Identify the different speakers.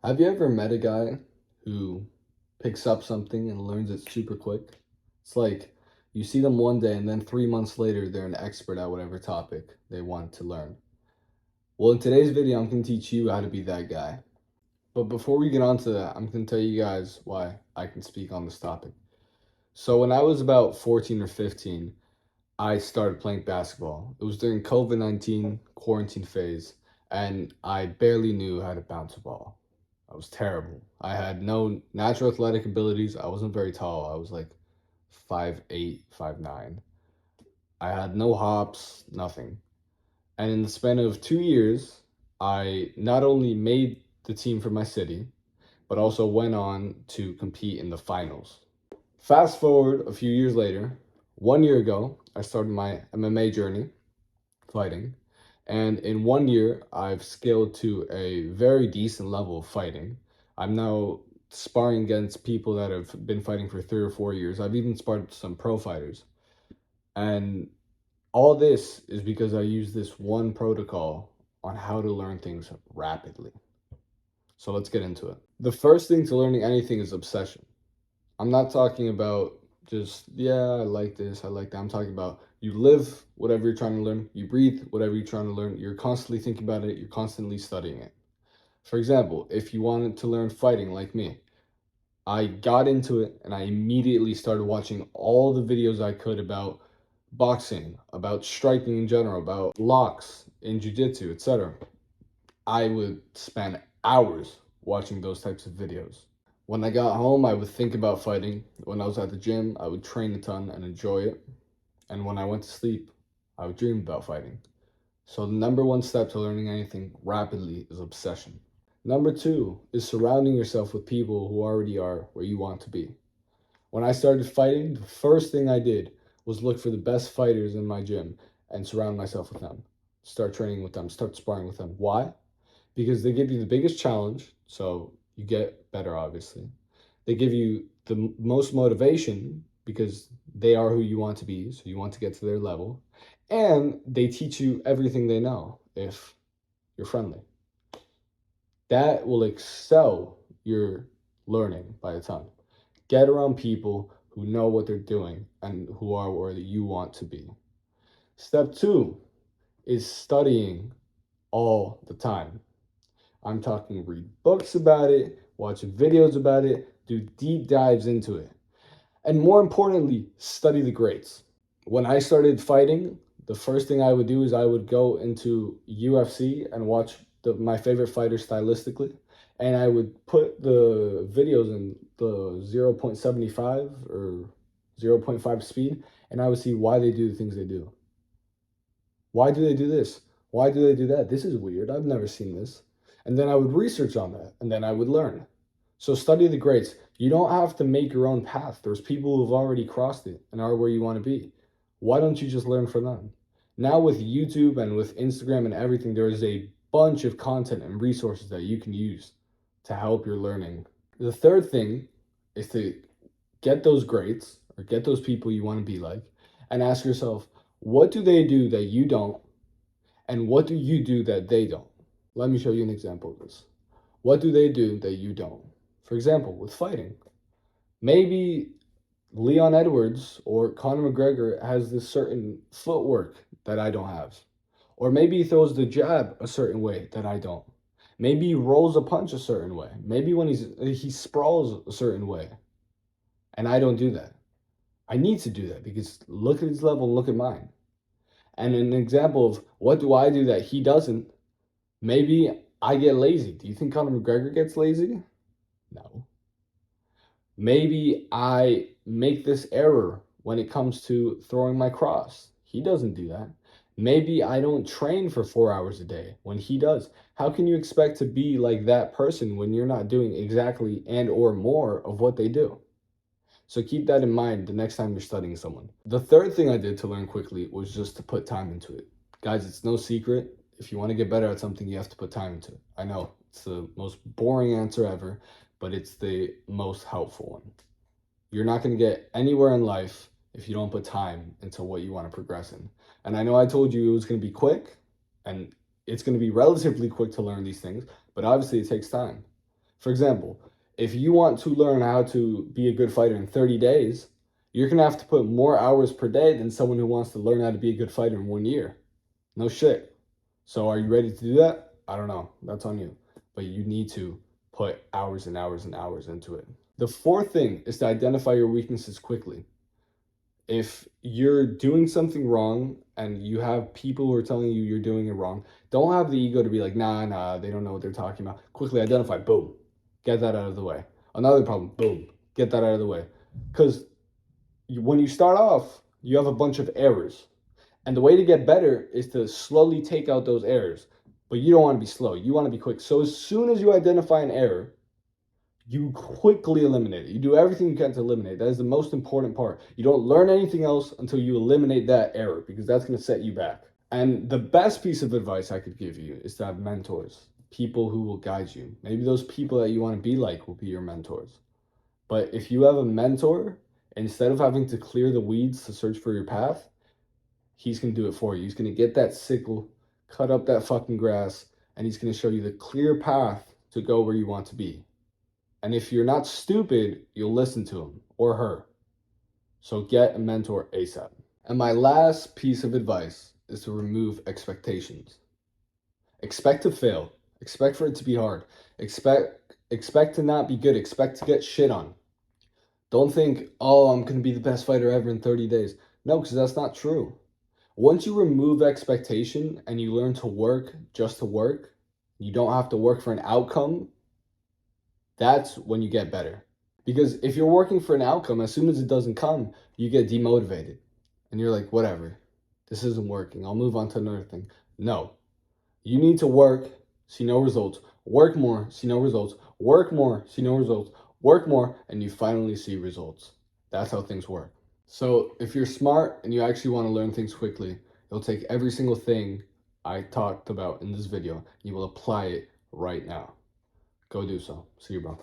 Speaker 1: Have you ever met a guy who picks up something and learns it super quick? It's like you see them one day and then 3 months later, they're an expert at whatever topic they want to learn. Well, in today's video, I'm going to teach you how to be that guy. But before we get on to that, I'm going to tell you guys why I can speak on this topic. So, when I was about 14 or 15, I started playing basketball. It was during COVID-19 quarantine phase, and I barely knew how to bounce a ball. I was terrible. I had no natural athletic abilities. I wasn't very tall. I was like 5'8", 5'9". I had no hops, nothing. And in the span of 2 years, I not only made the team for my city, but also went on to compete in the finals. Fast forward a few years later, 1 year ago, I started my MMA journey, fighting. And in 1 year, I've scaled to a very decent level of fighting. I'm now sparring against people that have been fighting for 3 or 4 years. I've even sparred some pro fighters. And all this is because I use this one protocol on how to learn things rapidly. So let's get into it. The first thing to learning anything is obsession. I'm not talking about just, yeah, I like this, I like that. I'm talking about you live whatever you're trying to learn, you breathe whatever you're trying to learn, you're constantly thinking about it, you're constantly studying it. For example, if you wanted to learn fighting like me, I got into it and I immediately started watching all the videos I could about boxing, about striking in general, about locks in jiu-jitsu, etc. I would spend hours watching those types of videos. When I got home, I would think about fighting. When I was at the gym, I would train a ton and enjoy it. And when I went to sleep, I would dream about fighting. So the number one step to learning anything rapidly is obsession. Number two is surrounding yourself with people who already are where you want to be. When I started fighting, the first thing I did was look for the best fighters in my gym and surround myself with them. Start training with them, start sparring with them. Why? Because they give you the biggest challenge, so you get better, obviously. They give you the most motivation because they are who you want to be, so you want to get to their level. And they teach you everything they know if you're friendly. That will excel your learning by a ton. Get around people who know what they're doing and who are where you want to be. Step two is studying all the time. I'm talking read books about it, watch videos about it, do deep dives into it. And more importantly, study the greats. When I started fighting, the first thing I would do is I would go into UFC and watch my favorite fighters stylistically. And I would put the videos in the 0.75 or zero point 0.5 speed, and I would see why they do the things they do. Why do they do this? Why do they do that? This is weird. I've never seen this. And then I would research on that, and then I would learn. So study the greats. You don't have to make your own path. There's people who've already crossed it and are where you want to be. Why don't you just learn from them? Now with YouTube and with Instagram and everything, there is a bunch of content and resources that you can use to help your learning. The third thing is to get those greats or get those people you want to be like and ask yourself, what do they do that you don't? And what do you do that they don't? Let me show you an example of this. What do they do that you don't? For example, with fighting, maybe Leon Edwards or Conor McGregor has this certain footwork that I don't have. Or maybe he throws the jab a certain way that I don't. Maybe he rolls a punch a certain way. Maybe when he sprawls a certain way. And I don't do that. I need to do that because look at his level and look at mine. And an example of what do I do that he doesn't? Maybe I get lazy. Do you think Conor McGregor gets lazy? No. Maybe I make this error when it comes to throwing my cross. He doesn't do that. Maybe I don't train for 4 hours a day when he does. How can you expect to be like that person when you're not doing exactly and or more of what they do? So keep that in mind the next time you're studying someone. The third thing I did to learn quickly was just to put time into it. Guys, it's no secret. If you want to get better at something, you have to put time into it. I know it's the most boring answer ever, but it's the most helpful one. You're not going to get anywhere in life if you don't put time into what you want to progress in. And I know I told you it was going to be quick, and it's going to be relatively quick to learn these things, but obviously it takes time. For example, if you want to learn how to be a good fighter in 30 days, you're going to have to put more hours per day than someone who wants to learn how to be a good fighter in 1 year. No shit. So are you ready to do that? I don't know. That's on you. But you need to put hours and hours and hours into it. The fourth thing is to identify your weaknesses quickly. If you're doing something wrong and you have people who are telling you you're doing it wrong, don't have the ego to be like, nah, they don't know what they're talking about. Quickly identify, boom, get that out of the way. Another problem, boom, get that out of the way. Because when you start off, you have a bunch of errors. And the way to get better is to slowly take out those errors. But you don't want to be slow, you want to be quick. So as soon as you identify an error, you quickly eliminate it. You do everything you can to eliminate it. That is the most important part. You don't learn anything else until you eliminate that error, because that's going to set you back. And the best piece of advice I could give you is to have mentors, people who will guide you. Maybe those people that you want to be like will be your mentors. But if you have a mentor, instead of having to clear the weeds to search for your path, he's going to do it for you. He's going to get that sickle, cut up that fucking grass, and he's going to show you the clear path to go where you want to be. And if you're not stupid, you'll listen to him or her. So get a mentor ASAP. And my last piece of advice is to remove expectations. Expect to fail. Expect for it to be hard. Expect to not be good. Expect to get shit on. Don't think, oh, I'm going to be the best fighter ever in 30 days. No, because that's not true. Once you remove expectation and you learn to work just to work, you don't have to work for an outcome, that's when you get better. Because if you're working for an outcome, as soon as it doesn't come, you get demotivated. And you're like, whatever, this isn't working. I'll move on to another thing. No. You need to work, see no results. Work more, see no results. Work more, see no results. Work more, and you finally see results. That's how things work. So if you're smart and you actually want to learn things quickly, you'll take every single thing I talked about in this video, and you will apply it right now. Go do so. See you, bro.